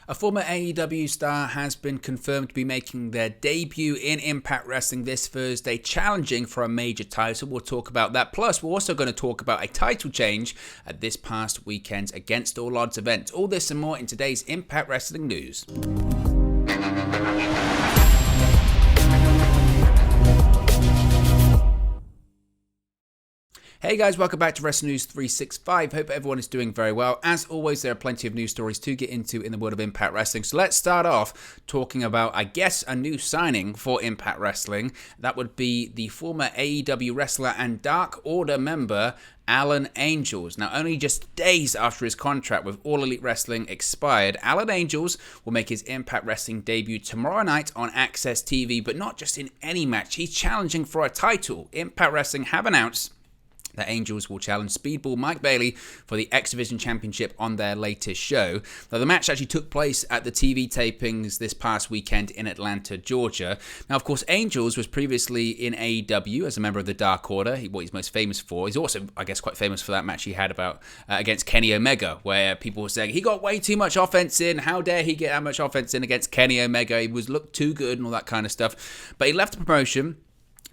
A former AEW star has been confirmed to be making their debut in Impact Wrestling this Thursday, challenging for a major title. We'll talk about that. Plus, we're also going to talk about a title change at this past weekend's Against All Odds event. All this and more in today's Impact Wrestling news. Hey guys, welcome back to Wrestling News 365. Hope everyone is doing very well. As always, there are plenty of news stories to get into in the world of Impact Wrestling. So let's start off talking about, I guess, a new signing for Impact Wrestling. That would be the former AEW wrestler and Dark Order member, Alan Angels. Now, only just days after his contract with All Elite Wrestling expired, Alan Angels will make his Impact Wrestling debut tomorrow night on Access TV, but not just in any match. He's challenging for a title. Impact Wrestling have announced that Angels will challenge Speedball Mike Bailey for the X Division Championship on their latest show. Now, the match actually took place at the TV tapings this past weekend in Atlanta, Georgia. Now, of course, Angels was previously in AEW as a member of the Dark Order, what he's most famous for. He's also, I guess, quite famous for that match he had against Kenny Omega, where people were saying he got way too much offense in. How dare he get that much offense in against Kenny Omega? He looked too good and all that kind of stuff. But he left the promotion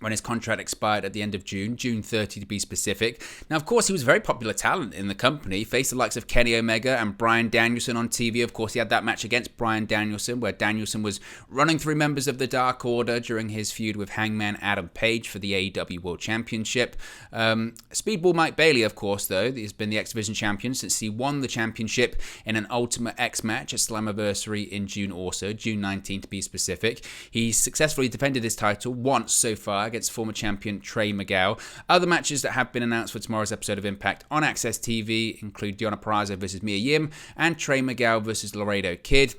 when his contract expired at the end of June 30 to be specific. Now, of course, he was a very popular talent in the company, faced the likes of Kenny Omega and Bryan Danielson on TV. Of course, he had that match against Bryan Danielson, where Danielson was running through members of the Dark Order during his feud with Hangman Adam Page for the AEW World Championship. Speedball Mike Bailey, of course, though, has been the X Division champion since he won the championship in an Ultimate X match at Slammiversary in June also, June 19 to be specific. He successfully defended his title once so far against former champion Trey Miguel. Other matches that have been announced for tomorrow's episode of Impact on Access TV include Deonna Purrazzo versus Mia Yim and Trey Miguel versus Laredo Kid.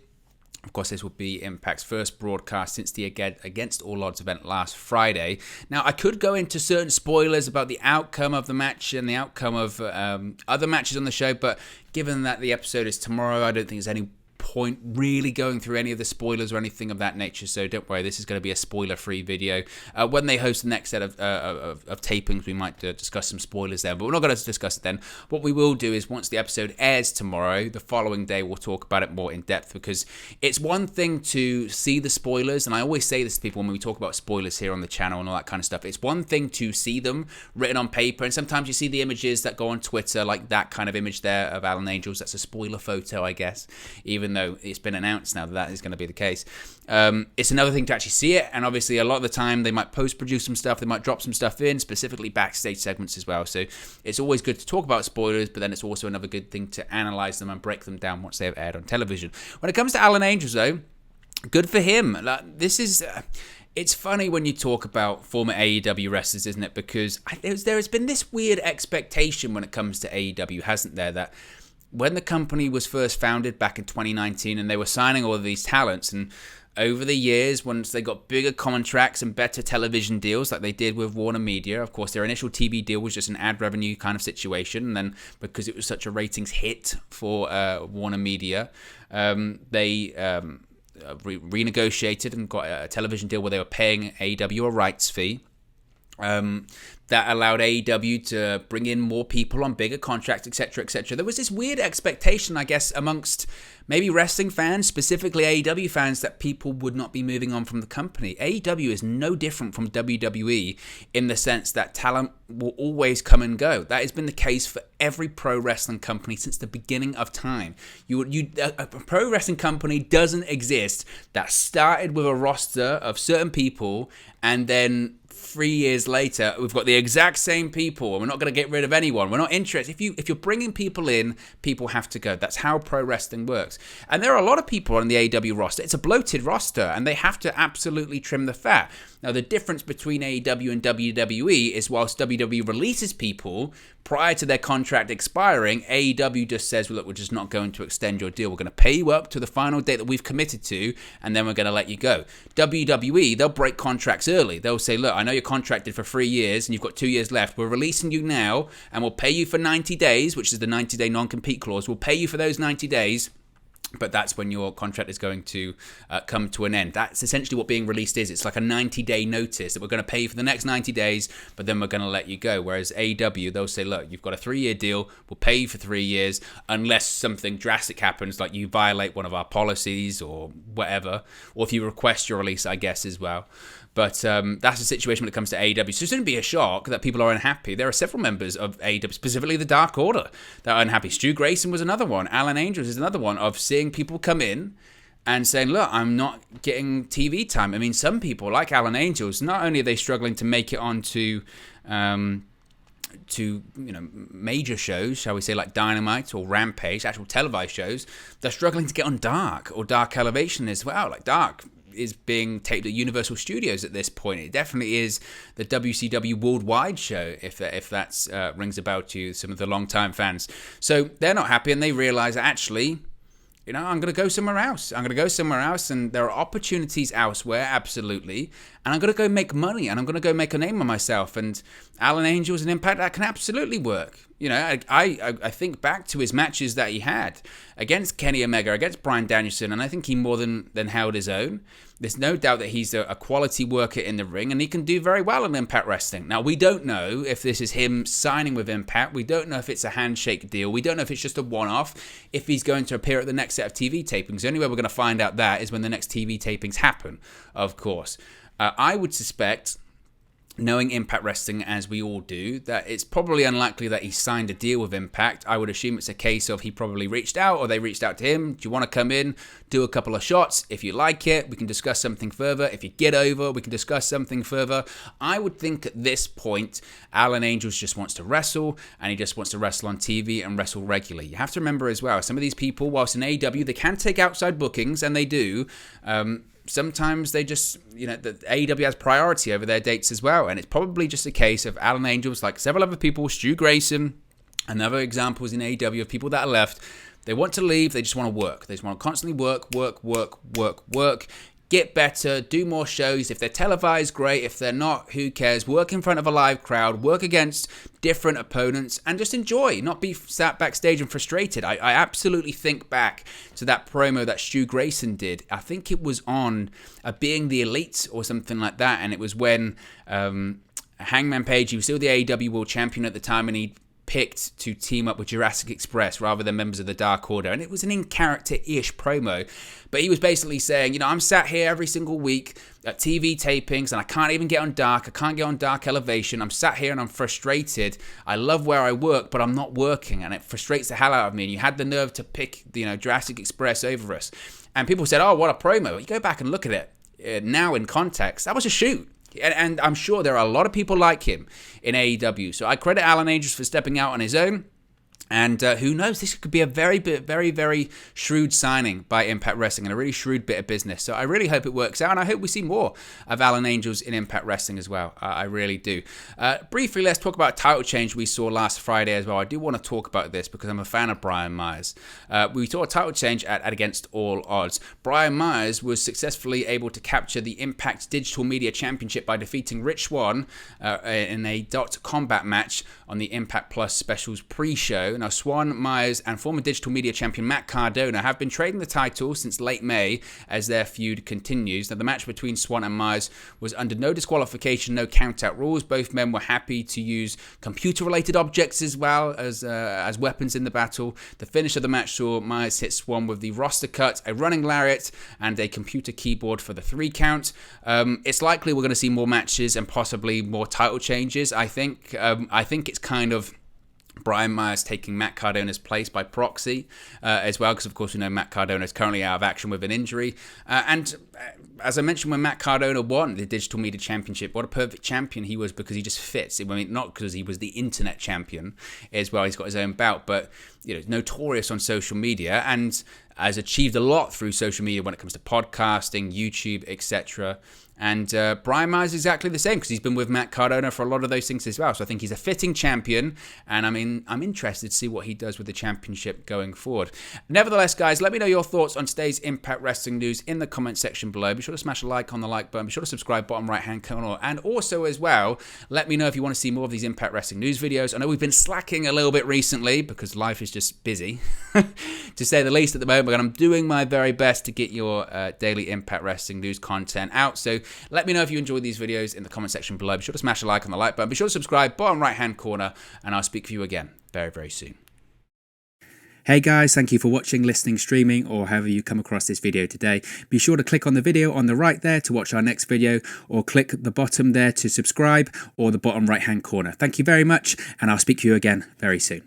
Of course, this will be Impact's first broadcast since the Against All Odds event last Friday. Now, I could go into certain spoilers about the outcome of the match and the outcome of other matches on the show, but given that the episode is tomorrow, I don't think there's any point really going through any of the spoilers or anything of that nature, so don't worry, this is going to be a spoiler-free video. When they host the next set of tapings, we might discuss some spoilers there, but we're not going to discuss it then. What we will do is, once the episode airs tomorrow, the following day we'll talk about it more in depth, because it's one thing to see the spoilers, and I always say this to people when we talk about spoilers here on the channel and all that kind of stuff. It's one thing to see them written on paper, and sometimes you see the images that go on Twitter, like that kind of image there of Alan Angels. That's a spoiler photo, I guess, even though it's been announced now that is going to be the case. It's another thing to actually see it, and obviously a lot of the time they might post-produce some stuff, they might drop some stuff in, specifically backstage segments as well. So it's always good to talk about spoilers, but then it's also another good thing to analyze them and break them down once they have aired on television. When it comes to Alan Angels, though, good for him. It's funny when you talk about former AEW wrestlers, isn't it? Because there has been this weird expectation when it comes to AEW, hasn't there, that when the company was first founded back in 2019 and they were signing all of these talents, and over the years, once they got bigger contracts and better television deals like they did with Warner Media, of course their initial TV deal was just an ad revenue kind of situation, and then because it was such a ratings hit for Warner Media, they renegotiated and got a television deal where they were paying AEW a rights fee. That allowed AEW to bring in more people on bigger contracts, etc., etc. There was this weird expectation, I guess, amongst maybe wrestling fans, specifically AEW fans, that people would not be moving on from the company. AEW is no different from WWE in the sense that talent will always come and go. That has been the case for every pro wrestling company since the beginning of time. A pro wrestling company doesn't exist that started with a roster of certain people and then 3 years later, we've got the exact same people, and we're not going to get rid of anyone. We're not interested. If you're bringing people in, people have to go. That's how pro wrestling works. And there are a lot of people on the AEW roster. It's a bloated roster, and they have to absolutely trim the fat. Now, the difference between AEW and WWE is whilst WWE releases people prior to their contract expiring, AEW just says, well, look, we're just not going to extend your deal. We're going to pay you up to the final date that we've committed to, and then we're going to let you go. WWE, they'll break contracts early. They'll say, look, I know you're contracted for 3 years and you've got 2 years left. We're releasing you now, and we'll pay you for 90 days, which is the 90-day non-compete clause. We'll pay you for those 90 days. but that's when your contract is going to come to an end. That's essentially what being released is. It's like a 90-day notice that we're going to pay you for the next 90 days, but then we're going to let you go. Whereas AEW, they'll say, look, you've got a 3-year deal. We'll pay you for 3 years unless something drastic happens, like you violate one of our policies or whatever, or if you request your release, I guess, as well. But that's the situation when it comes to AEW. So it shouldn't be a shock that people are unhappy. There are several members of AEW, specifically the Dark Order, that are unhappy. Stu Grayson was another one. Alan Angels is another one, of seeing people come in and saying, look, I'm not getting TV time. I mean, some people, like Alan Angels, not only are they struggling to make it onto major shows, shall we say, like Dynamite or Rampage, actual televised shows, they're struggling to get on Dark or Dark Elevation as well. Like Dark is being taped at Universal Studios at this point. It definitely is the WCW Worldwide show, if that rings a bell to you, some of the long-time fans. So they're not happy, and they realize, actually, I'm going to go somewhere else. And there are opportunities elsewhere, absolutely. And I'm going to go make money, and I'm going to go make a name of myself. And Alan Angels and Impact, that can absolutely work. I think back to his matches that he had against Kenny Omega, against Bryan Danielson, and I think he more than held his own. There's no doubt that he's a quality worker in the ring, and he can do very well in Impact Wrestling. Now, we don't know if this is him signing with Impact. We don't know if it's a handshake deal. We don't know if it's just a one-off, if he's going to appear at the next set of TV tapings. The only way we're going to find out that is when the next TV tapings happen, of course. I would suspect, knowing Impact Wrestling as we all do, that it's probably unlikely that he signed a deal with Impact. I would assume it's a case of he probably reached out, or they reached out to him. Do you want to come in, do a couple of shots? If you like it, we can discuss something further. If you get over, we can discuss something further. I would think at this point, Alan Angels just wants to wrestle, and he just wants to wrestle on TV and wrestle regularly. You have to remember as well, some of these people, whilst in AEW, they can take outside bookings, and they do. Sometimes they just, the AEW has priority over their dates as well. And it's probably just a case of Alan Angels, like several other people, Stu Grayson, and other examples in AEW of people that are left. They want to leave. They just want to work. They just want to constantly work. Get better, do more shows. If they're televised, great. If they're not, who cares? Work in front of a live crowd, work against different opponents, and just enjoy, not be sat backstage and frustrated. I absolutely think back to that promo that Stu Grayson did. I think it was on Being the Elite or something like that, and it was when Hangman Page, he was still the AEW World Champion at the time, and he picked to team up with Jurassic Express rather than members of the Dark Order. And it was an in-character-ish promo. But he was basically saying, I'm sat here every single week at TV tapings, and I can't even get on Dark. I can't get on Dark Elevation. I'm sat here and I'm frustrated. I love where I work, but I'm not working, and it frustrates the hell out of me. And you had the nerve to pick, Jurassic Express over us. And people said, oh, what a promo. You go back and look at it now in context. That was a shoot. And I'm sure there are a lot of people like him in AEW. So I credit Alan Angels for stepping out on his own. And who knows, this could be a very, very shrewd signing by Impact Wrestling and a really shrewd bit of business. So I really hope it works out, and I hope we see more of Alan Angels in Impact Wrestling as well. I really do. Briefly, let's talk about a title change we saw last Friday as well. I do want to talk about this because I'm a fan of Brian Myers. We saw a title change at Against All Odds. Brian Myers was successfully able to capture the Impact Digital Media Championship by defeating Rich Swann in a dot combat match on the Impact Plus Specials pre-show. Now, Swann, Myers, and former digital media champion Matt Cardona have been trading the title since late May as their feud continues. Now, the match between Swann and Myers was under no disqualification, no count-out rules. Both men were happy to use computer-related objects as well as weapons in the battle. The finish of the match saw Myers hit Swann with the roster cut, a running lariat, and a computer keyboard for the 3 count. It's likely we're going to see more matches and possibly more title changes. I think it's kind of Brian Myers taking Matt Cardona's place by proxy as well, because of course we know Matt Cardona is currently out of action with an injury. And as I mentioned, when Matt Cardona won the Digital Media Championship, what a perfect champion he was, because he just fits. I mean, not because he was the internet champion as well, he's got his own belt, but notorious on social media and has achieved a lot through social media when it comes to podcasting, YouTube, etc. And Brian Myers is exactly the same, because he's been with Matt Cardona for a lot of those things as well. So I think he's a fitting champion, and I'm interested to see what he does with the championship going forward. Nevertheless, guys, let me know your thoughts on today's Impact Wrestling news in the comment section below. Be sure to smash a like on the like button. Be sure to subscribe, bottom right-hand corner. And also as well, let me know if you want to see more of these Impact Wrestling news videos. I know we've been slacking a little bit recently because life is just busy, to say the least at the moment. But I'm doing my very best to get your daily Impact Wrestling news content out. So let me know if you enjoyed these videos in the comment section below. Be sure to smash a like on the like button. Be sure to subscribe, bottom right-hand corner, and I'll speak to you again very, very soon. Hey guys, thank you for watching, listening, streaming, or however you come across this video today. Be sure to click on the video on the right there to watch our next video, or click the bottom there to subscribe, or the bottom right hand corner. Thank you very much, and I'll speak to you again very soon.